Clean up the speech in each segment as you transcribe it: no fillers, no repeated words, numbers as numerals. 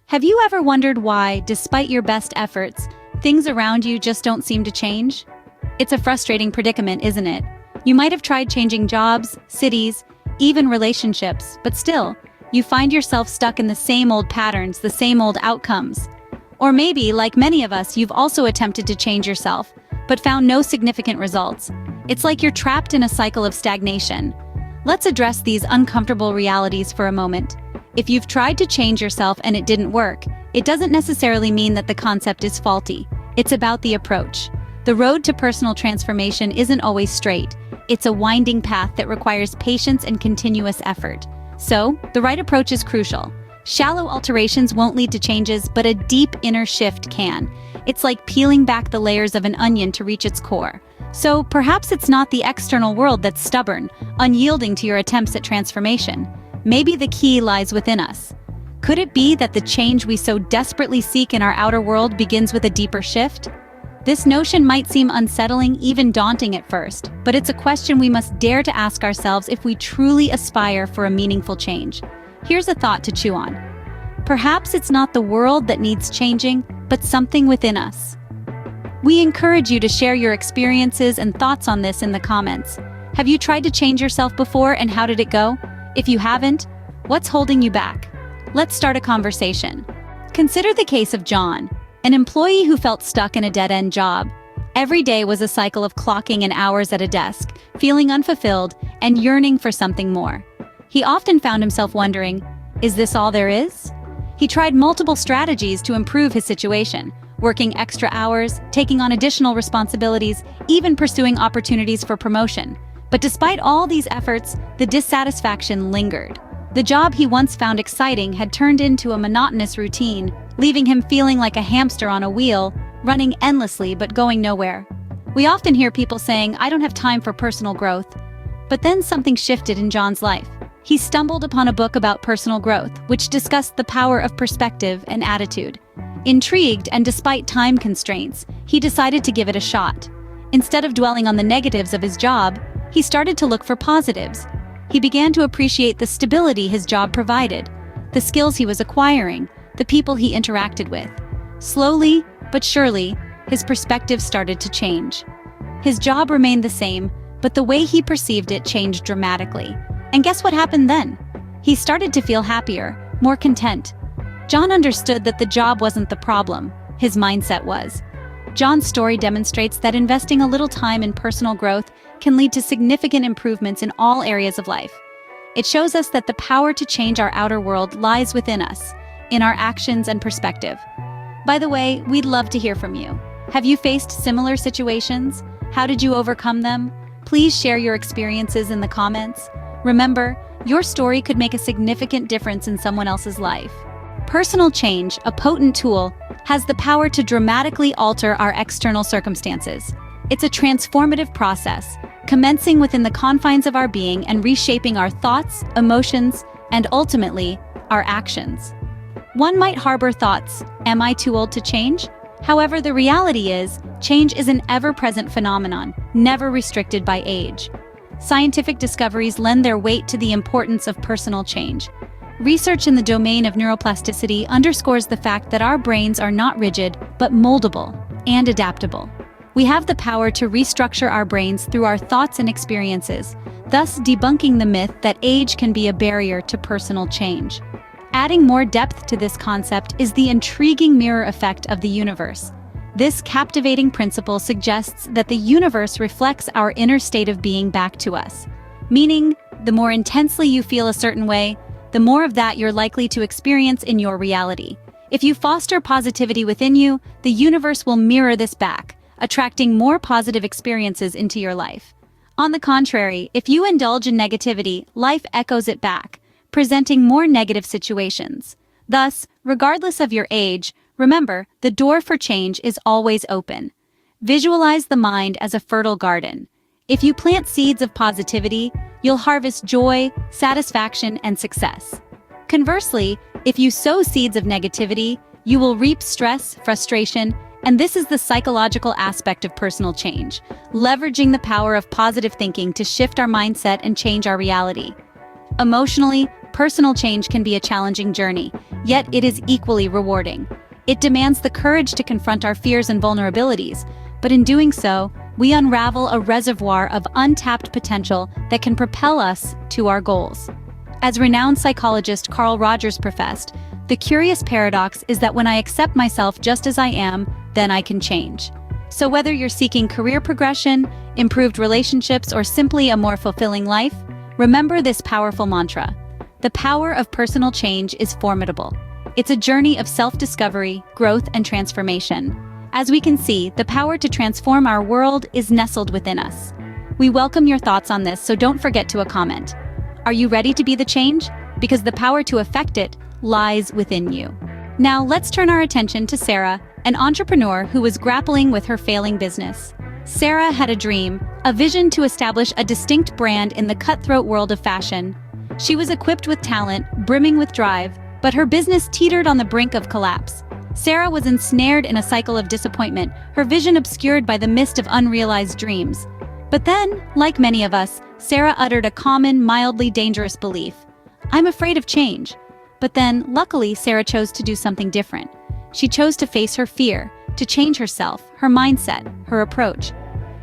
Have you ever wondered why, despite your best efforts, things around you just don't seem to change? It's a frustrating predicament, isn't it? You might have tried changing jobs, cities, even relationships, but still, you find yourself stuck in the same old patterns, the same old outcomes. Or maybe, like many of us, you've also attempted to change yourself, but found no significant results. It's like you're trapped in a cycle of stagnation. Let's address these uncomfortable realities for a moment. If you've tried to change yourself and it didn't work, it doesn't necessarily mean that the concept is faulty. It's about the approach. The road to personal transformation isn't always straight. It's a winding path that requires patience and continuous effort. So, the right approach is crucial. Shallow alterations won't lead to changes, but a deep inner shift can. It's like peeling back the layers of an onion to reach its core. So, perhaps it's not the external world that's stubborn, unyielding to your attempts at transformation. Maybe the key lies within us. Could it be that the change we so desperately seek in our outer world begins with a deeper shift? This notion might seem unsettling, even daunting at first, but it's a question we must dare to ask ourselves if we truly aspire for a meaningful change. Here's a thought to chew on. Perhaps it's not the world that needs changing, but something within us. We encourage you to share your experiences and thoughts on this in the comments. Have you tried to change yourself before, and how did it go? If you haven't, what's holding you back? Let's start a conversation. Consider the case of John, an employee who felt stuck in a dead-end job. Every day was a cycle of clocking in hours at a desk, feeling unfulfilled, and yearning for something more. He often found himself wondering, is this all there is? He tried multiple strategies to improve his situation, working extra hours, taking on additional responsibilities, even pursuing opportunities for promotion. But despite all these efforts, the dissatisfaction lingered. The job he once found exciting had turned into a monotonous routine, leaving him feeling like a hamster on a wheel, running endlessly but going nowhere. We often hear people saying, "I don't have time for personal growth." But then something shifted in John's life. He stumbled upon a book about personal growth, which discussed the power of perspective and attitude. Intrigued, and despite time constraints, he decided to give it a shot. Instead of dwelling on the negatives of his job, he started to look for positives. He began to appreciate the stability his job provided, the skills he was acquiring, the people he interacted with. Slowly, but surely, his perspective started to change. His job remained the same, but the way he perceived it changed dramatically. And guess what happened then? He started to feel happier, more content. John understood that the job wasn't the problem, his mindset was. John's story demonstrates that investing a little time in personal growth can lead to significant improvements in all areas of life. It shows us that the power to change our outer world lies within us, in our actions and perspective. By the way, we'd love to hear from you. Have you faced similar situations? How did you overcome them? Please share your experiences in the comments. Remember, your story could make a significant difference in someone else's life. Personal change, a potent tool, has the power to dramatically alter our external circumstances. It's a transformative process, commencing within the confines of our being and reshaping our thoughts, emotions, and ultimately, our actions. One might harbor thoughts, am I too old to change? However, the reality is, change is an ever-present phenomenon, never restricted by age. Scientific discoveries lend their weight to the importance of personal change. Research in the domain of neuroplasticity underscores the fact that our brains are not rigid, but moldable and adaptable. We have the power to restructure our brains through our thoughts and experiences, thus debunking the myth that age can be a barrier to personal change. Adding more depth to this concept is the intriguing mirror effect of the universe. This captivating principle suggests that the universe reflects our inner state of being back to us. Meaning, the more intensely you feel a certain way, the more of that you're likely to experience in your reality. If you foster positivity within you, the universe will mirror this back, attracting more positive experiences into your life. On the contrary, if you indulge in negativity, life echoes it back, presenting more negative situations. Thus, regardless of your age, remember, the door for change is always open. Visualize the mind as a fertile garden. If you plant seeds of positivity, you'll harvest joy, satisfaction, and success. Conversely, if you sow seeds of negativity, you will reap stress, frustration, and this is the psychological aspect of personal change, leveraging the power of positive thinking to shift our mindset and change our reality. Emotionally, personal change can be a challenging journey, yet it is equally rewarding. It demands the courage to confront our fears and vulnerabilities, but in doing so, we unravel a reservoir of untapped potential that can propel us to our goals. As renowned psychologist Carl Rogers professed, the curious paradox is that when I accept myself just as I am, then I can change. So whether you're seeking career progression, improved relationships, or simply a more fulfilling life, remember this powerful mantra. The power of personal change is formidable. It's a journey of self-discovery, growth, and transformation. As we can see, the power to transform our world is nestled within us. We welcome your thoughts on this, so don't forget to comment. Are you ready to be the change? Because the power to affect it lies within you. Now let's turn our attention to Sarah, an entrepreneur who was grappling with her failing business. Sarah had a dream, a vision to establish a distinct brand in the cutthroat world of fashion. She was equipped with talent, brimming with drive, but her business teetered on the brink of collapse. Sarah was ensnared in a cycle of disappointment, her vision obscured by the mist of unrealized dreams. But then, like many of us, Sarah uttered a common, mildly dangerous belief. I'm afraid of change. But then, luckily, Sarah chose to do something different. She chose to face her fear, to change herself, her mindset, her approach.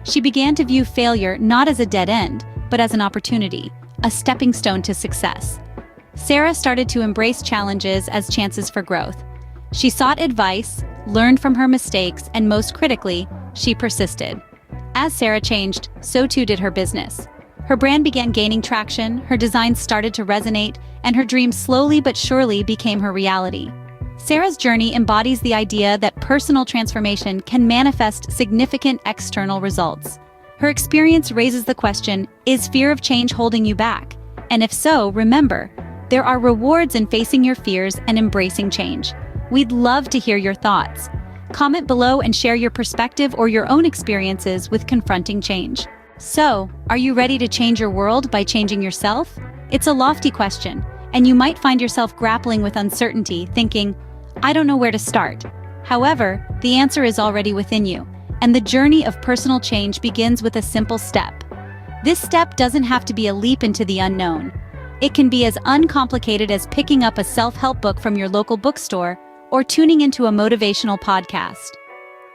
She began to view failure not as a dead end, but as an opportunity, a stepping stone to success. Sarah started to embrace challenges as chances for growth. She sought advice, learned from her mistakes, and most critically, she persisted. As Sarah changed, so too did her business. Her brand began gaining traction, her designs started to resonate, and her dreams slowly but surely became her reality. Sarah's journey embodies the idea that personal transformation can manifest significant external results. Her experience raises the question, is fear of change holding you back? And if so, remember, there are rewards in facing your fears and embracing change. We'd love to hear your thoughts. Comment below and share your perspective or your own experiences with confronting change. So, are you ready to change your world by changing yourself? It's a lofty question, and you might find yourself grappling with uncertainty, thinking, I don't know where to start. However, the answer is already within you, and the journey of personal change begins with a simple step. This step doesn't have to be a leap into the unknown. It can be as uncomplicated as picking up a self-help book from your local bookstore or tuning into a motivational podcast.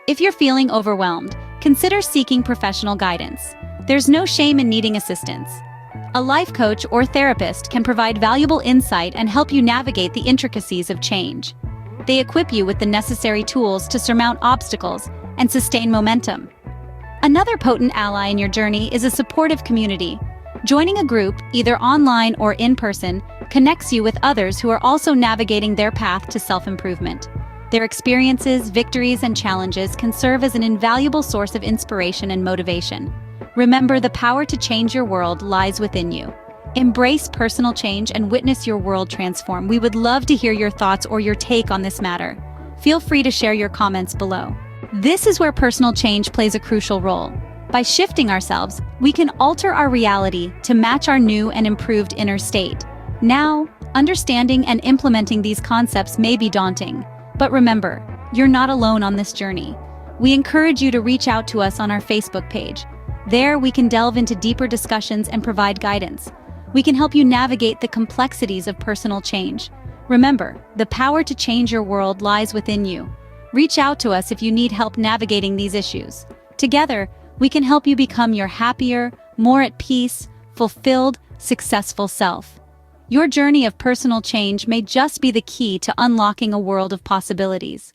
If you're feeling overwhelmed, consider seeking professional guidance. There's no shame in needing assistance. A life coach or therapist can provide valuable insight and help you navigate the intricacies of change. They equip you with the necessary tools to surmount obstacles and sustain momentum. Another potent ally in your journey is a supportive community. Joining a group, either online or in person, connects you with others who are also navigating their path to self-improvement. Their experiences, victories, and challenges can serve as an invaluable source of inspiration and motivation. Remember, the power to change your world lies within you. Embrace personal change and witness your world transform. We would love to hear your thoughts or your take on this matter. Feel free to share your comments below. This is where personal change plays a crucial role. By shifting ourselves, we can alter our reality to match our new and improved inner state. Now, understanding and implementing these concepts may be daunting, but remember, you're not alone on this journey. We encourage you to reach out to us on our Facebook page. There, we can delve into deeper discussions and provide guidance. We can help you navigate the complexities of personal change. Remember, the power to change your world lies within you. Reach out to us if you need help navigating these issues. Together, we can help you become your happier, more at peace, fulfilled, successful self. Your journey of personal change may just be the key to unlocking a world of possibilities.